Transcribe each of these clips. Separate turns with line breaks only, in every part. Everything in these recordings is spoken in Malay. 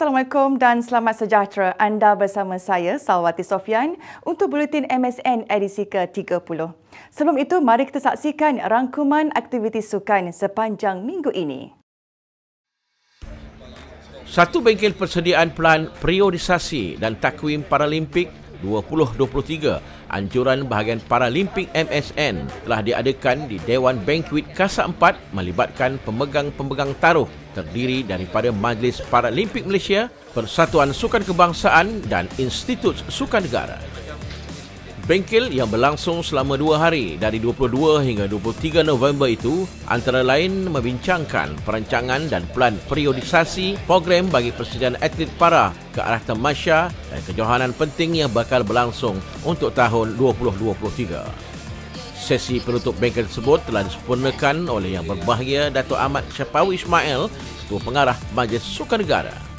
Assalamualaikum dan selamat sejahtera. Anda bersama saya, Salwati Sofian, untuk Buletin MSN edisi ke-30. Sebelum itu, mari kita saksikan rangkuman aktiviti sukan sepanjang minggu ini.
Satu bengkel persediaan pelan periodisasi dan takwim Paralimpik 2023 anjuran bahagian Paralimpik MSN telah diadakan di Dewan Bankwit Kasar 4 melibatkan pemegang-pemegang taruh terdiri daripada Majlis Paralimpik Malaysia, Persatuan Sukan Kebangsaan dan Institut Sukan Negara. Bengkel yang berlangsung selama 2 hari dari 22 hingga 23 November itu antara lain membincangkan perancangan dan pelan periodisasi program bagi persediaan atlet para ke arah tamasya dan kejohanan penting yang bakal berlangsung untuk tahun 2023. Sesi penutup bengkel tersebut telah disempurnakan oleh Yang Berbahagia Dato' Ahmad Syapawi Ismail, Ketua Pengarah Majlis Sukan Negara.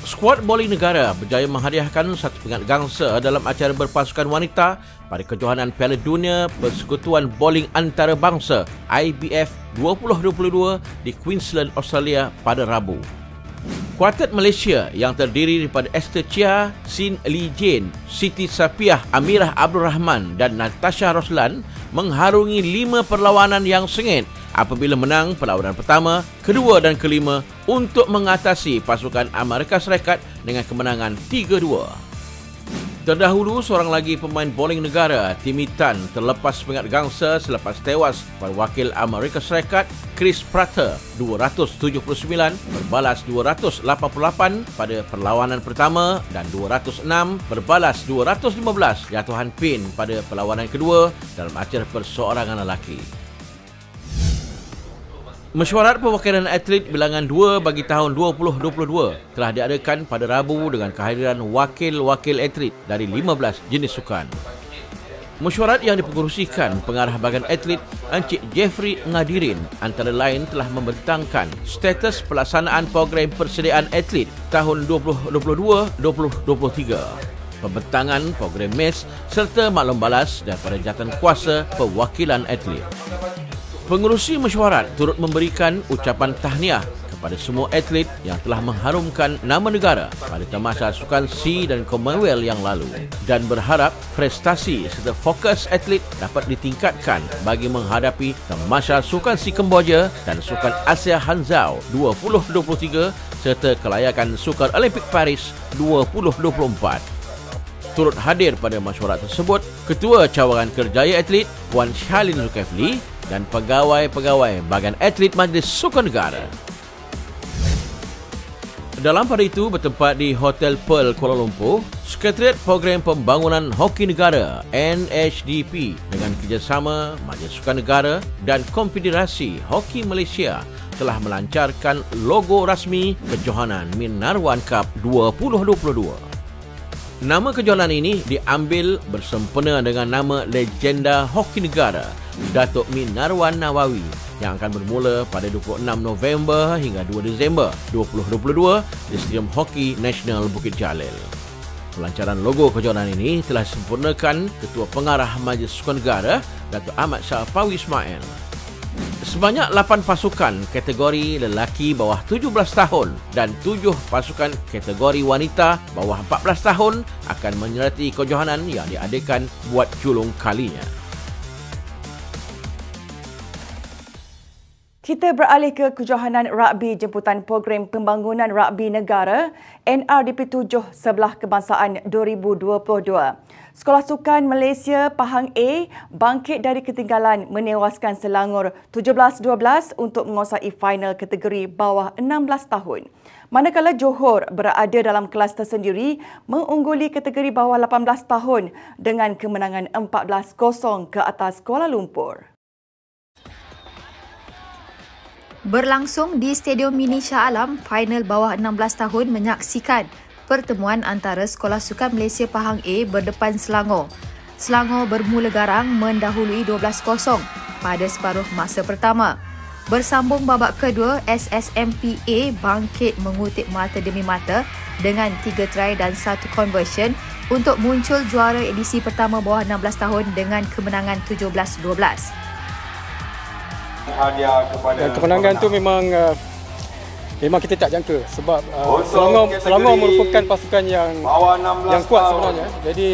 Skuad bowling negara berjaya menghadiahkan satu pingat gangsa dalam acara berpasukan wanita pada kejohanan Piala Dunia Persekutuan Bowling Antarabangsa IBF 2022 di Queensland, Australia pada Rabu. Kuartet Malaysia yang terdiri daripada Esther Chia, Sin Lee Jane, Siti Sapiah, Amirah Abdul Rahman dan Natasha Roslan mengharungi 5 perlawanan yang sengit apabila menang perlawanan pertama, kedua dan kelima untuk mengatasi pasukan Amerika Syarikat dengan kemenangan 3-2. Terdahulu, seorang lagi pemain bowling negara, Timmy Tan, terlepas pingat gangsa selepas tewas pada wakil Amerika Syarikat Chris Prater 279 berbalas 288 pada perlawanan pertama dan 206 berbalas 215 jatuhan pin pada perlawanan kedua dalam acara perseorangan lelaki. Mesyuarat Perwakilan Atlet bilangan 2 bagi tahun 2022 telah diadakan pada Rabu dengan kehadiran wakil-wakil atlet dari 15 jenis sukan. Mesyuarat yang dipengerusikan Pengarah Bahagian Atlet Encik Jeffrey Ngadirin antara lain telah membentangkan status pelaksanaan program persediaan atlet tahun 2022-2023, pembentangan program MES serta maklum balas daripada Jawatankuasa Perwakilan Atlet. Pengerusi mesyuarat turut memberikan ucapan tahniah kepada semua atlet yang telah mengharumkan nama negara pada tamasya sukan SEA dan Commonwealth yang lalu dan berharap prestasi serta fokus atlet dapat ditingkatkan bagi menghadapi tamasya sukan SEA Kemboja dan sukan Asia Hanzhou 2023 serta kelayakan sukan Olimpik Paris 2024. Turut hadir pada mesyuarat tersebut Ketua Cawangan Kerjaya Atlet Puan Shalin Zulkifli dan pegawai-pegawai bahagian atlet Majlis Sukan Negara. Dalam pada itu bertempat di Hotel Pearl Kuala Lumpur, Sekretariat Program Pembangunan Hoki Negara NHDP dengan kerjasama Majlis Sukan Negara dan Konfederasi Hoki Malaysia telah melancarkan logo rasmi kejohanan Minarwan Cup 2022. Nama kejohanan ini diambil bersempena dengan nama legenda hoki negara Datuk Minarwan Nawawi yang akan bermula pada 26 November hingga 2 Disember 2022 di Stadium Hoki Nasional Bukit Jalil. Pelancaran logo kejohanan ini telah disempurnakan Ketua Pengarah Majlis Sukan Negara Datuk Ahmad Syapawi Ismail. Sebanyak 8 pasukan kategori lelaki bawah 17 tahun dan 7 pasukan kategori wanita bawah 14 tahun akan menyertai kejohanan yang diadakan buat julung kalinya.
Kita beralih ke kejohanan rugby jemputan Program Pembangunan Rugby Negara NRDP 7 Sebelah Kebangsaan 2022. Sekolah Sukan Malaysia Pahang A bangkit dari ketinggalan menewaskan Selangor 17-12 untuk menguasai final kategori bawah 16 tahun. Manakala Johor berada dalam kelas tersendiri mengungguli kategori bawah 18 tahun dengan kemenangan 14-0 ke atas Kuala Lumpur.
Berlangsung di Stadium Mini Shah Alam, final bawah 16 tahun menyaksikan pertemuan antara Sekolah Sukan Malaysia Pahang A berdepan Selangor. Selangor bermula garang mendahului 12-0 pada separuh masa pertama. Bersambung babak kedua, SSMPA bangkit mengutip mata demi mata dengan 3 try dan 1 conversion untuk muncul juara edisi pertama bawah 16 tahun dengan kemenangan 17-12.
Kemenangan tu memang memang kita tak jangka sebab Selangor merupakan pasukan yang kuat sebenarnya. Jadi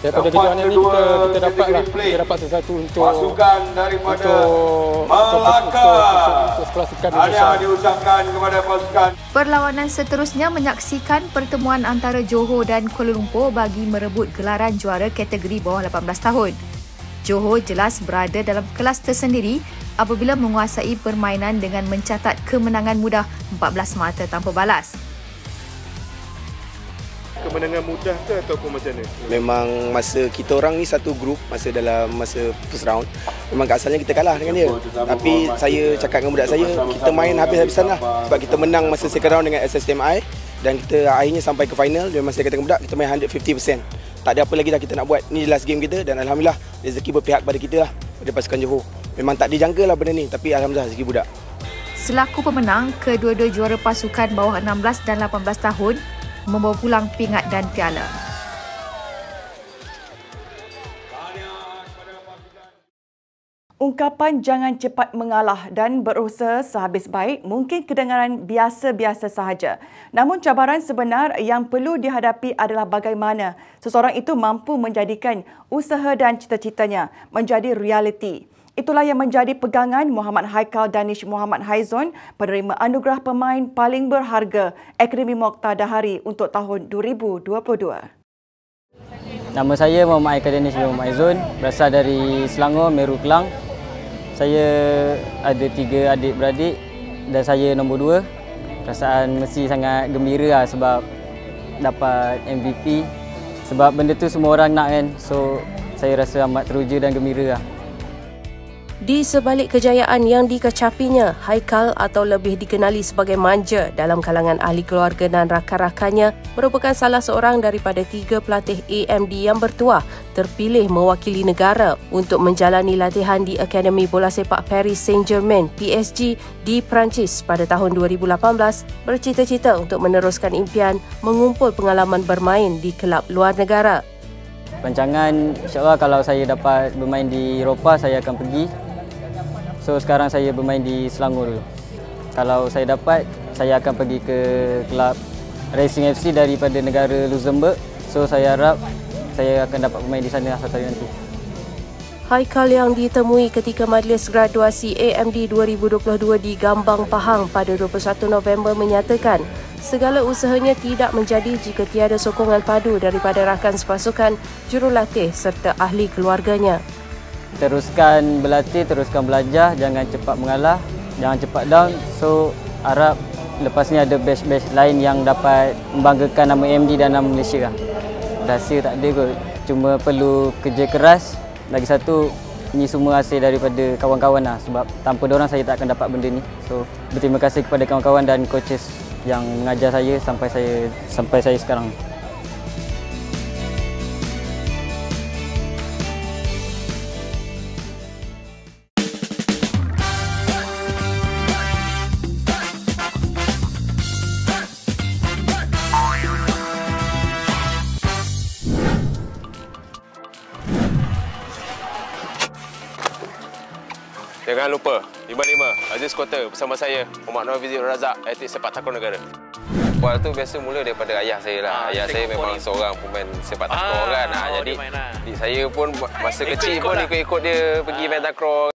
daripada kejohanan ini kita dapat sesuatu untuk sekolah sukan Malaysia.
Perlawanan seterusnya menyaksikan pertemuan antara Johor dan Kuala Lumpur bagi merebut gelaran juara kategori bawah 18 tahun. Johor jelas berada dalam kelas tersendiri apabila menguasai permainan dengan mencatat kemenangan mudah 14 mata tanpa balas.
Kemenangan mudah ke ataupun macam mana?
Memang masa kita orang ni satu grup dalam masa first round, memang kat asalnya kita kalah dengan dia. Tapi saya cakap dengan budak saya, kita main habis-habisan lah. Sebab kita menang masa second round dengan SSTMI dan kita akhirnya sampai ke final. Dan masa saya kata dengan budak, kita main 150%. Tak ada apa lagi dah kita nak buat. Ni last game kita dan alhamdulillah rezeki berpihak pada kita lah, pada pasukan Johor. Memang tak dijangka lah benda ni, tapi alhamdulillah rezeki budak.
Selaku pemenang, kedua-dua juara pasukan bawah 16 dan 18 tahun membawa pulang pingat dan piala.
Ungkapan jangan cepat mengalah dan berusaha sehabis baik mungkin kedengaran biasa-biasa sahaja. Namun cabaran sebenar yang perlu dihadapi adalah bagaimana seseorang itu mampu menjadikan usaha dan cita-citanya menjadi realiti. Itulah yang menjadi pegangan Muhammad Haikal Danish Muhammad Haizon, penerima anugerah pemain paling berharga Akademi Mokhtar Dahari untuk tahun 2022.
Nama saya Muhammad Haikal Danish Muhammad Haizon, berasal dari Selangor, Meru Kelang. Saya ada 3 adik-beradik dan saya nombor 2. Perasaan mesti sangat gembira sebab dapat MVP. Sebab benda tu semua orang nak kan. So saya rasa amat teruja dan gembira.
Di sebalik kejayaan yang dikecapinya, Haikal atau lebih dikenali sebagai Manja dalam kalangan ahli keluarga dan rakan-rakannya merupakan salah seorang daripada 3 pelatih AMD yang bertuah terpilih mewakili negara untuk menjalani latihan di Akademi Bola Sepak Paris Saint-Germain PSG di Perancis pada tahun 2018, bercita-cita untuk meneruskan impian mengumpul pengalaman bermain di kelab luar negara.
Rancangan insyaAllah kalau saya dapat bermain di Eropah, saya akan pergi. So sekarang saya bermain di Selangor dulu. Kalau saya dapat, saya akan pergi ke kelab Racing FC daripada negara Luxembourg. So saya harap saya akan dapat bermain di sana satu hari nanti.
Haikal yang ditemui ketika majlis graduasi AMD 2022 di Gambang Pahang pada 21 November menyatakan segala usahanya tidak menjadi jika tiada sokongan padu daripada rakan sepasukan, jurulatih serta ahli keluarganya.
Teruskan berlatih, teruskan belajar, jangan cepat mengalah, jangan cepat down. So harap lepas ni ada batch-batch lain yang dapat membanggakan nama AMD dan nama Malaysia lah. Rahsia tak ada kot, cuma perlu kerja keras. Lagi satu, ini semua hasil daripada kawan-kawan lah. Sebab tanpa diorang saya tak akan dapat benda ni. So berterima kasih kepada kawan-kawan dan coaches yang mengajar saya sampai saya sekarang.
Jangan lupa, 55 Aziz Kota bersama saya, Muhammad Noor Fizik Razak, atlet sepak takraw negara.
Kual tu biasa mula daripada ayah saya lah. Ayah saya memang seorang pemain sepak takraw kan. Jadi adik saya pun masa kecil pun ikut-ikut dia pergi main takraw.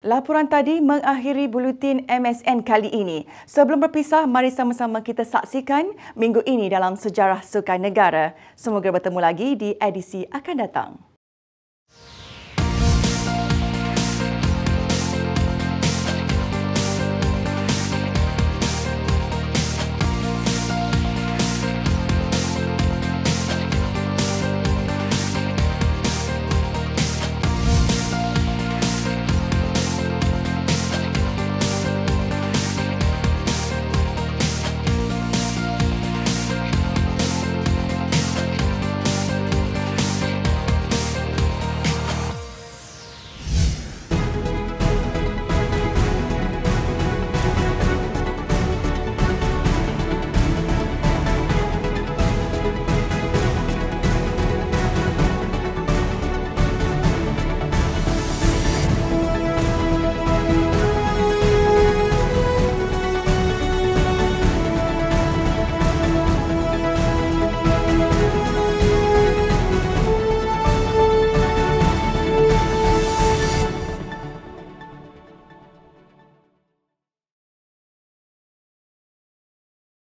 Laporan tadi mengakhiri buletin MSN kali ini. Sebelum berpisah, mari sama-sama kita saksikan minggu ini dalam sejarah sukan negara. Semoga bertemu lagi di edisi akan datang.